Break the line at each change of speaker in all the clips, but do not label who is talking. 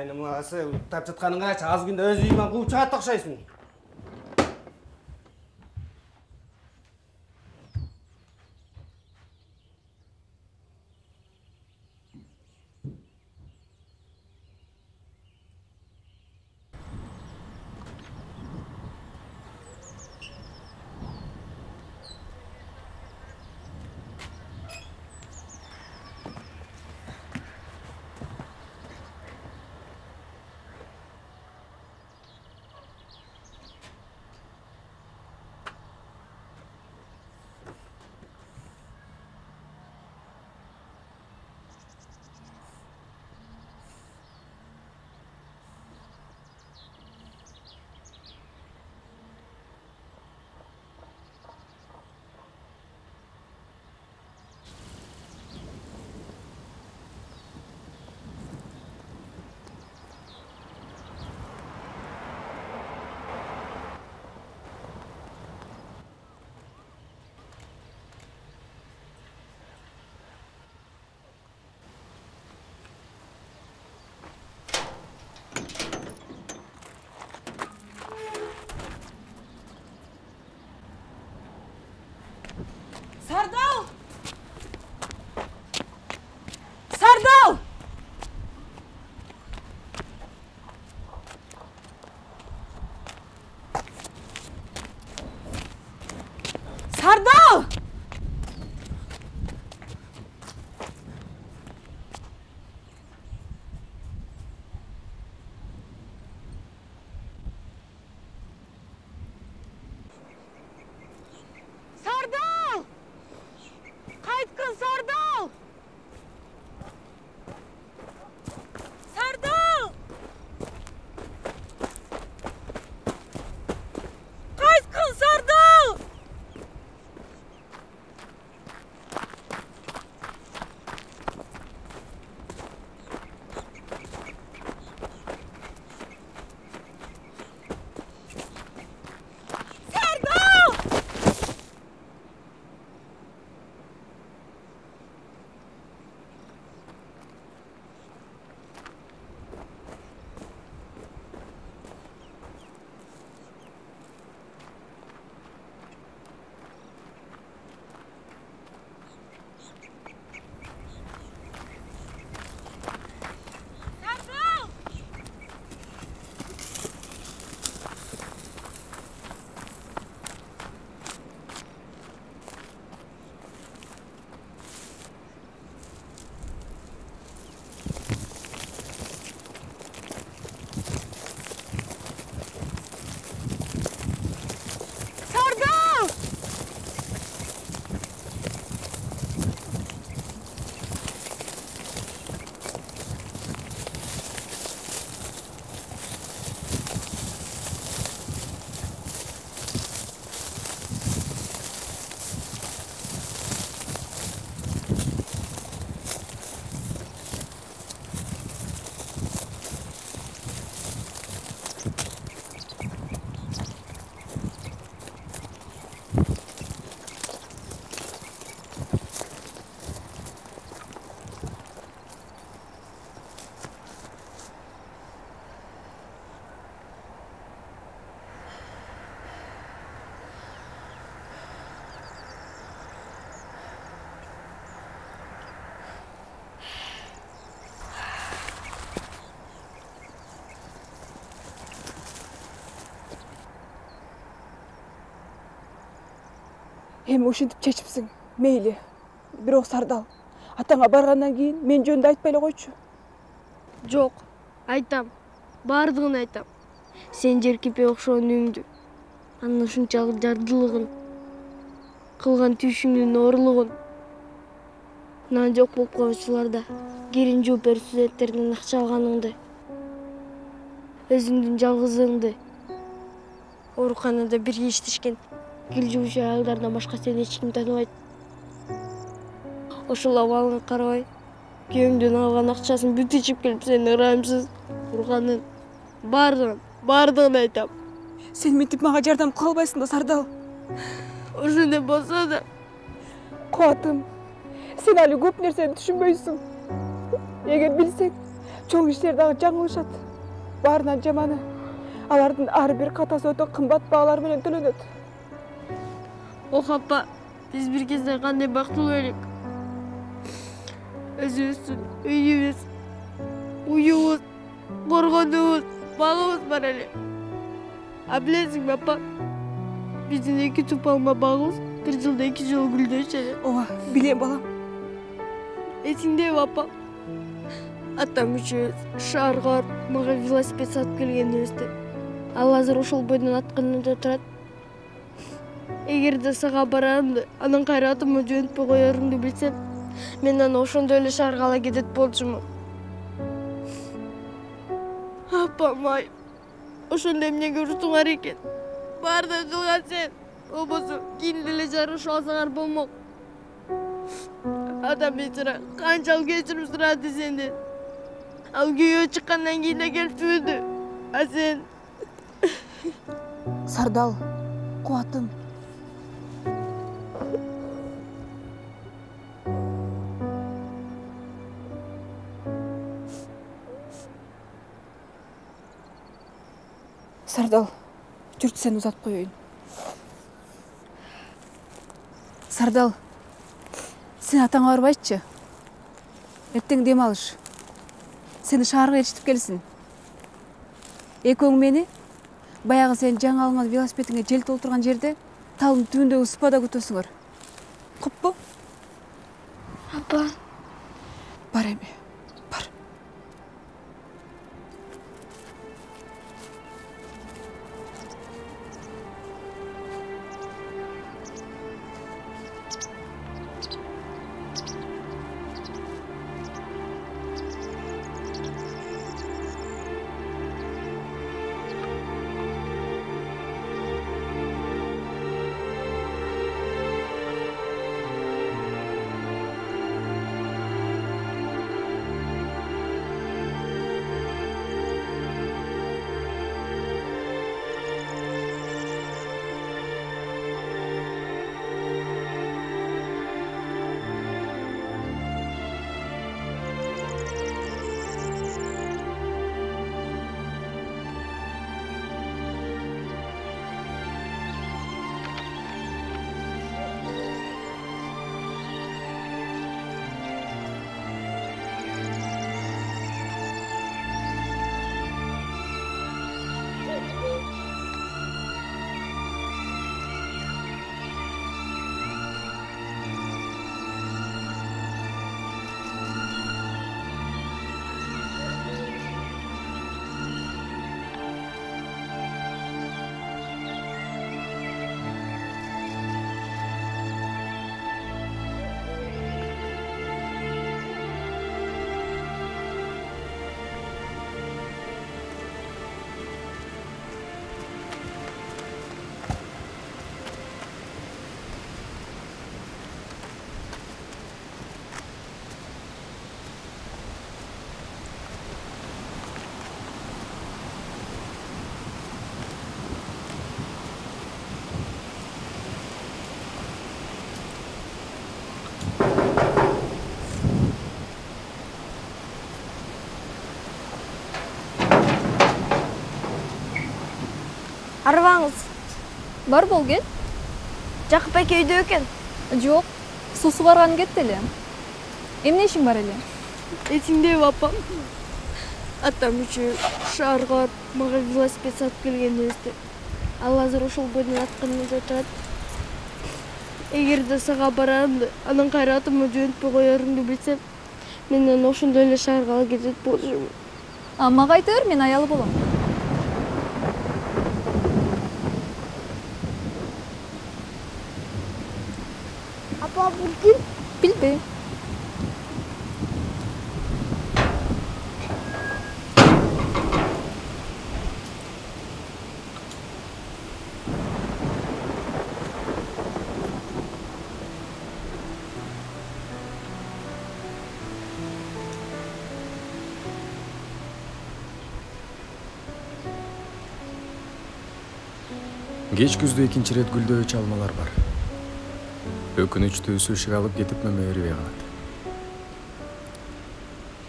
Кайнымасы ұйықтап жатқаның қарашы, аз күнде өз үйімен қуып шығады ұқсайсың.
Sardal! Sardal! Sardal! Sardal! Qaytqin Sardal! Sardal! Qaytqin Sardal!
Hem ошентип чечипсиң, мейли. Бирок Сардал, атаңа баргандан кийин мен жөнүндө айтпай эле койчу.
Жок, айтам. Бардыгын айтам. Сен жеркепе окшогон үйүңдү, анын ушунчалык жардылыгын, кылган түйшүңдүн оорлугун, нан жок болуп коюучуларда кирин жууп берүү студенттерден акча алганыңды, өзүңдүн жалгыздыгыңды, ооруканада бирге иштешкен кил жуучу аялдардан башка сени эч ким тааныбайт. Ошол абалыңа карабай, күйөөңдүн алган акчасын бүт ичип келип сени ырайымсыз урганын бардыгын айтам.
Сен мынтип мага жардам кыла албайсың да, Сардал.
Ошондой болсо да,
Куатым, сен али көп нерсени түшүнбөйсүң. Эгер билсең, Чоң иштер дагы жаңылышат. Баарынан жаманы. Алардын ар бир катасы өтө кымбат баалар менен төлөнөт.
Ох апа, биз бир кезде кандай бактылуу элек. Өзүбүздүн үйүбүз, уюбуз, коргонубуз, багыбыз бар эле. А билесиңби апа, биздин 2 туп алма багыбыз бир жылда 2 жолу гүлдөчү эле.
Ооба, билем балам.
Эсиңдеби апа? Атам үчөөбүз шаарга мага велосипед сатып келгенибизде. Ал азыр ошол бойдон атканында турат. Эгерде сага барарымды, анан кайра атыма жөнөтпөй коерумду билсем, мен аны ошондой эле шаарга ала кетет болчумун. Апамай, ошондо эмнеге уруштуңар экен? Баарда жылган сен, болбосо кийин деле жарышып алсаңар болмок. Атам бечара канчалык кечирим сурады сенден. Ал күйөө чыккандан кийин да келиппиди. А сен
Сардал, кубатым. Сардал, жүрт сен узатып коеюн. Сардал, сен атаңа барбайчы. Эртең дем алыш. Сени шаарга ээрчитип келсин. Экөөң мени баягы сен жаңы алган велосипедиңе жел толтурган жерде талдын түбүндөгү спада күтөсүңөр. Куппу?
апа,
Бар эми, бар.
арбаңыз.
Бар бол кел.
Жакып эке үйдө экен.
Жок, суу сугарган кетти эле. Эмне ишиң бар эле?
Эсиңдеби апа? Атам үчөө шаарга мага велосипед сатып келгенибизде. Ал азыр ошол бойдон атканында турат. Эгерде сага барарымды, анан кайра атыма жөнөтпөй коерумду билсем, мен аны ошондой эле шаарга ала кетет болчумун.
Мага айта бер, мен аялы болом.
Апа, бул ким?
Билбейм.
Кеч күздө экинчи ирет гүлдөөчү алмалар бар. Өкүнүчтүү сушук алып кетип мөмө эрибей калат.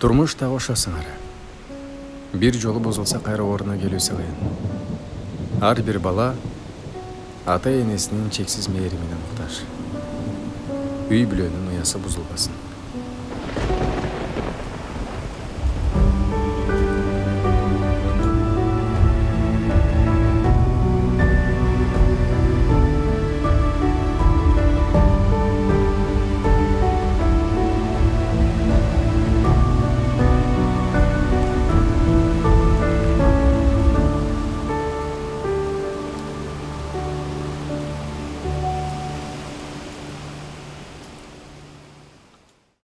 Турмуш так ошо сыңары. Бир жолу бузулса кайра ордуна келүүсү кыйын. Ар бир бала ата энесинин чексиз мээримине муктаж. Үй бүлөнүн уясы бузулбасын.